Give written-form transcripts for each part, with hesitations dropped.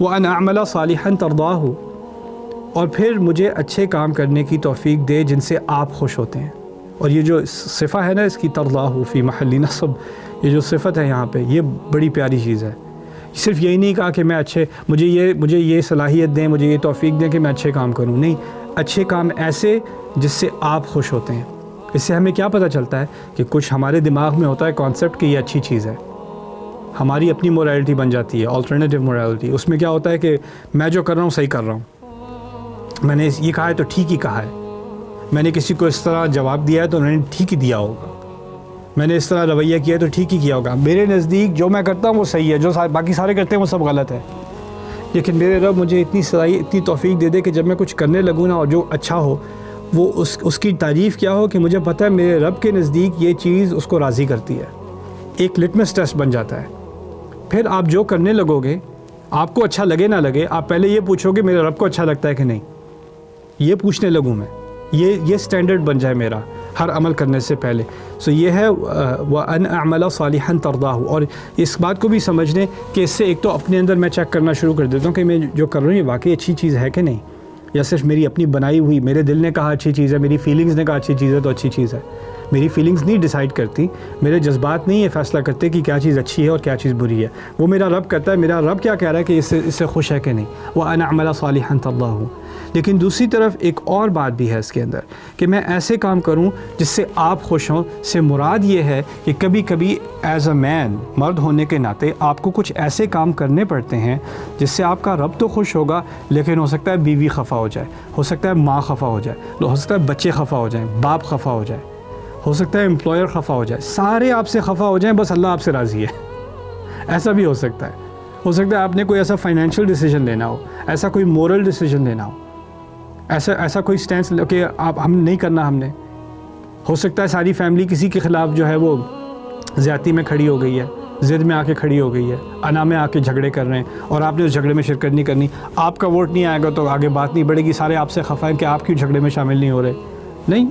व अन अअमल सालिहन तरदाहु, और फिर मुझे अच्छे काम करने की तौफीक दे जिनसे आप खुश होते हैं। और ये जो सिफ़ा है ना इसकी, तरदाहु फ़ी महल्ली नस्ब, ये जो सिफ़त है यहाँ पे, ये बड़ी प्यारी चीज़ है। सिर्फ यही नहीं कहा कि मैं अच्छे, मुझे ये सलाहियत दें, मुझे ये तौफीक दें कि मैं अच्छे काम करूँ, नहीं, अच्छे काम ऐसे जिससे आप खुश होते हैं। इससे हमें क्या पता चलता है कि कुछ हमारे दिमाग में होता है कॉन्सेप्ट कि ये अच्छी चीज़ है, हमारी अपनी मोरालिटी बन जाती है, अल्टरनेटिव मोरालिटी। उसमें क्या होता है कि मैं जो कर रहा हूँ सही कर रहा हूँ, मैंने ये कहा है तो ठीक ही कहा है, मैंने किसी को इस तरह जवाब दिया है तो उन्होंने ठीक ही दिया होगा, मैंने इस तरह रवैया किया है तो ठीक ही किया होगा, मेरे नज़दीक जो मैं करता हूँ वो सही है, जो बाकी सारे करते हैं वो सब गलत है। लेकिन मेरे रब मुझे इतनी सलाही, इतनी तौफीक दे दे कि जब मैं कुछ करने लगूँ ना और जो अच्छा हो वो उसकी तारीफ़ क्या हो कि मुझे पता है मेरे रब के नज़दीक ये चीज़ उसको राज़ी करती है। एक लिटमस टेस्ट बन जाता है। फिर आप जो करने लगोगे, आपको अच्छा लगे ना लगे, आप पहले ये पूछोगे मेरे रब को अच्छा लगता है कि नहीं, ये पूछने लगूँ मैं, ये स्टैंडर्ड बन जाए मेरा हर अमल करने से पहले। सो ये है व अन अअमल सालिहन तरदाहु। और इस बात को भी समझ लें कि इससे एक तो अपने अंदर मैं चेक करना शुरू कर देता हूँ कि मैं जो कर रहा हूँ ये वाकई अच्छी चीज़ है कि नहीं, या सिर्फ मेरी अपनी बनाई हुई, मेरे दिल ने कहा अच्छी चीज़ है, मेरी फीलिंग्स ने कहा अच्छी चीज़ है तो अच्छी चीज़ है। मेरी फीलिंग्स नहीं डिसाइड करती, मेरे जज्बात नहीं ये फ़ैसला करते कि क्या चीज़ अच्छी है और क्या चीज़ बुरी है, वो मेरा रब करता है। मेरा रब क्या कह रहा है कि इससे खुश है कि नहीं, व अन अअमल सालिहन तरदाहु। लेकिन दूसरी तरफ एक और बात भी है इसके अंदर कि मैं ऐसे काम करूं जिससे आप खुश हों। से मुराद ये है कि कभी कभी एज अ मैन, मर्द होने के नाते आपको कुछ ऐसे काम करने पड़ते हैं जिससे आपका रब तो खुश होगा, लेकिन हो सकता है बीवी खफा हो जाए, हो सकता है माँ खफा हो जाए, हो सकता है बच्चे खफा हो जाएँ, बाप खफा हो जाए, हो सकता है एम्प्लॉयर खफा हो जाए, सारे आपसे खफा हो जाएं, बस अल्लाह आपसे राज़ी है। ऐसा भी हो सकता है। हो सकता है आपने कोई ऐसा फाइनेंशियल डिसीजन लेना हो, ऐसा कोई मोरल डिसीजन लेना हो, ऐसा कोई स्टैंड कि आप हम नहीं करना हमने। हो सकता है सारी फैमिली किसी के ख़िलाफ़ जो है वो ज़्यादती में खड़ी हो गई है, ज़िद में आके खड़ी हो गई है, अना में आके झगड़े कर रहे हैं और आपने उस झगड़े में शिरकत नहीं करनी। आपका वोट नहीं आएगा तो आगे बात नहीं बढ़ेगी, सारे आपसे खफा हैं कि आप क्यों झगड़े में शामिल नहीं हो रहे। नहीं,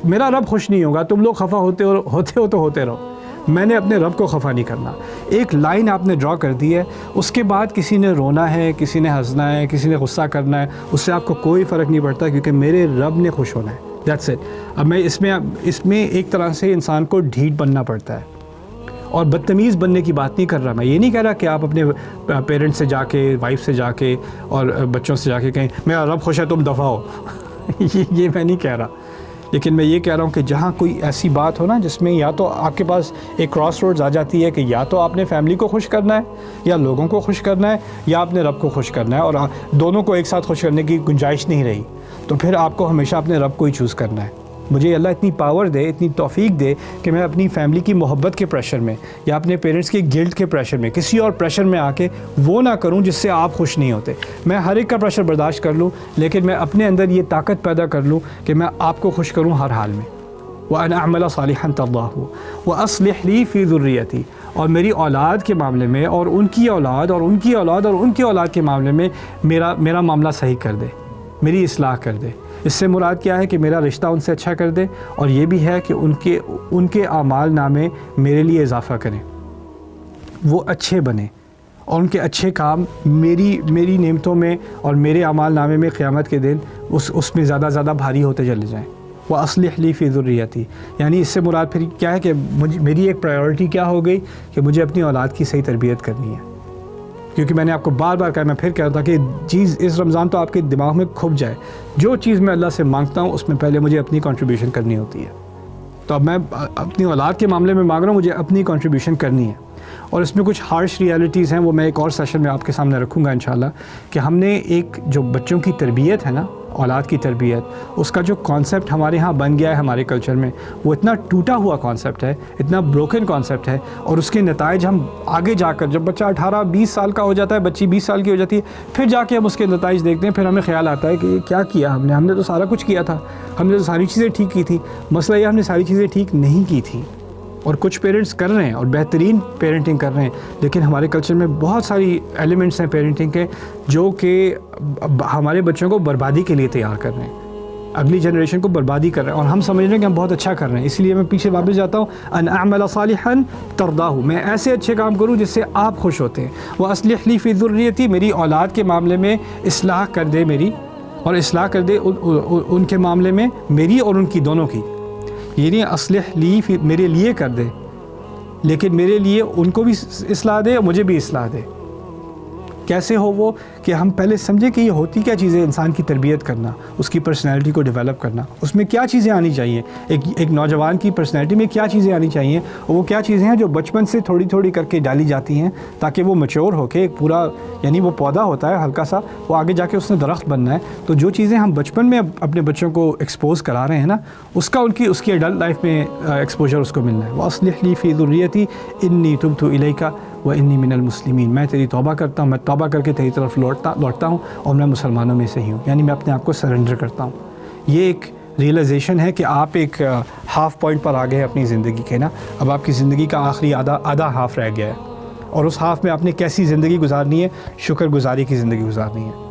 मेरा रब खुश नहीं होगा, तुम लोग खफा होते हो तो होते रहो, मैंने अपने रब को खफा नहीं करना। एक लाइन आपने ड्रॉ कर दी है, उसके बाद किसी ने रोना है, किसी ने हंसना है, किसी ने गुस्सा करना है, उससे आपको कोई फ़र्क नहीं पड़ता, क्योंकि मेरे रब ने खुश होना है। That's it. अब मैं इसमें एक तरह से इंसान को ढीठ बनना पड़ता है और बदतमीज़ बनने की बात नहीं कर रहा। मैं ये नहीं कह रहा कि आप अपने पेरेंट्स से जाके, वाइफ से जाके और बच्चों से जाके कहें मेरा रब खुश है तुम दफ़ा हो। ये मैं नहीं कह रहा, लेकिन मैं ये कह रहा हूँ कि जहाँ कोई ऐसी बात हो ना जिसमें या तो आपके पास एक क्रॉस रोड्स आ जाती है कि या तो आपने फैमिली को खुश करना है, या लोगों को खुश करना है, या आपने रब को खुश करना है, और दोनों को एक साथ खुश करने की गुंजाइश नहीं रही, तो फिर आपको हमेशा अपने रब को ही चूज़ करना है। मुझे अल्लाह इतनी पावर दे, इतनी तौफीक दे कि मैं अपनी फैमिली की मोहब्बत के प्रेशर में या अपने पेरेंट्स के गिल्ट के प्रेशर में, किसी और प्रेशर में आके वो ना करूं जिससे आप खुश नहीं होते। मैं हर एक का प्रेशर बर्दाश्त कर लूं, लेकिन मैं अपने अंदर ये ताकत पैदा कर लूं कि मैं आपको खुश करूं हर हाल में। व अन अअमल सालिहन तरदाहु व अस्लिह ली फ़ी ज़ुर्रियती, और मेरी औलाद के मामले में और उनकी औलाद और उनकी औलाद और उनकी औलाद के मामले में मेरा मामला सही कर दे, मेरी इस्लाह कर दे। इससे मुराद क्या है कि मेरा रिश्ता उनसे अच्छा कर दे, और ये भी है कि उनके आमाल नामे मेरे लिए इजाफ़ा करें, वो अच्छे बने और उनके अच्छे काम मेरी नेमतों में और मेरे आमाल नामे में क़यामत के दिन उसमें ज़्यादा भारी होते चले जाएँ। वह अस्लिह ली फ़ी ज़ुर्रियती, यानी इससे मुराद फिर क्या है कि मेरी एक प्रायोरिटी क्या हो गई कि मुझे अपनी औलाद की सही तरबियत करनी है। क्योंकि मैंने आपको बार बार कहा, मैं फिर कह रहा था कि चीज़ इस रमज़ान तो आपके दिमाग में खुब जाए, जो चीज़ मैं अल्लाह से मांगता हूँ उसमें पहले मुझे अपनी कंट्रीब्यूशन करनी होती है। तो अब मैं अपनी औलाद के मामले में मांग रहा हूँ, मुझे अपनी कंट्रीब्यूशन करनी है। और इसमें कुछ हार्श रियलिटीज़ हैं, वो मैं एक और सेशन में आपके सामने रखूँगा इंशाल्लाह, कि हमने एक जो बच्चों की तरबियत है ना, औलाद की तरबियत, उसका जो कॉन्सेप्ट हमारे यहाँ बन गया है हमारे कल्चर में, वो इतना टूटा हुआ कॉन्सेप्ट है, इतना ब्रोकन कॉन्सेप्ट है, और उसके नताइज हम आगे जाकर, जब बच्चा 18-20 साल का हो जाता है, बच्ची 20 साल की हो जाती है, फिर जाके हम उसके नताइज देखते हैं, फिर हमें ख्याल आता है कि क्या किया हमने तो सारा कुछ किया था, हमने तो सारी चीज़ें ठीक की थी। मसला ये, हमने सारी चीज़ें ठीक नहीं की थी, और कुछ पेरेंट्स कर रहे हैं और बेहतरीन पेरेंटिंग कर रहे हैं, लेकिन हमारे कल्चर में बहुत सारी एलिमेंट्स हैं पेरेंटिंग के जो कि हमारे बच्चों को बर्बादी के लिए तैयार कर रहे हैं। अगली जनरेशन को बर्बादी कर रहे हैं, और हम समझ रहे हैं कि हम बहुत अच्छा कर रहे हैं। इसलिए मैं पीछे वापस जाता हूँ, अन अअमल सालिहन तरदाहु, मैं ऐसे अच्छे काम करूँ जिससे आप खुश होते हैं। व अस्लिह ली फ़ी ज़ुर्रियती, मेरी औलाद के मामले में इस्लाह कर दे मेरी, और इस्लाह कर दे उनके मामले में मेरी और उनकी दोनों की। ये नहीं अस्लिह ली फ़ी मेरे लिए कर दे, लेकिन मेरे लिए उनको भी इस्लाह दे और मुझे भी इस्लाह दे। कैसे हो वो, कि हम पहले समझें कि ये होती क्या चीज़ें, इंसान की तरबियत करना, उसकी पर्सनैलिटी को डेवलप करना, उसमें क्या चीज़ें आनी चाहिए, एक नौजवान की पर्सनैलिटी में क्या चीज़ें आनी चाहिए, और वो क्या चीज़ें हैं जो बचपन से थोड़ी थोड़ी करके डाली जाती हैं ताकि वो मैच्योर होके एक पूरा, यानी वो पौधा होता है हल्का सा, वो आगे जाके उसने दरख्त बनना है। तो जो चीज़ें हम बचपन में अपने बच्चों को एक्सपोज़ करा रहे हैं ना, उसका उसकी एडल्ट लाइफ में एक्सपोजर उसको मिलना है। व अस्लिह ली फ़ी ज़ुर्रियती इन्नी तुब्तु इलैका व इन्नी मिनल मुस्लिमीन, मैं तेरी तौबा करता हूँ, मैं तौबा करके तेरी तरफ लौटता हूँ और मैं मुसलमानों में से ही हूँ, यानी मैं अपने आप को सरेंडर करता हूँ। ये एक रियलाइजेशन है कि आप एक हाफ़ पॉइंट पर आ गए हैं अपनी ज़िंदगी के ना। अब आपकी ज़िंदगी का आखिरी आधा हाफ़ रह गया है, और उस हाफ़ में आपने कैसी ज़िंदगी गुजारनी है, शुक्रगुजारी की ज़िंदगी गुजारनी है।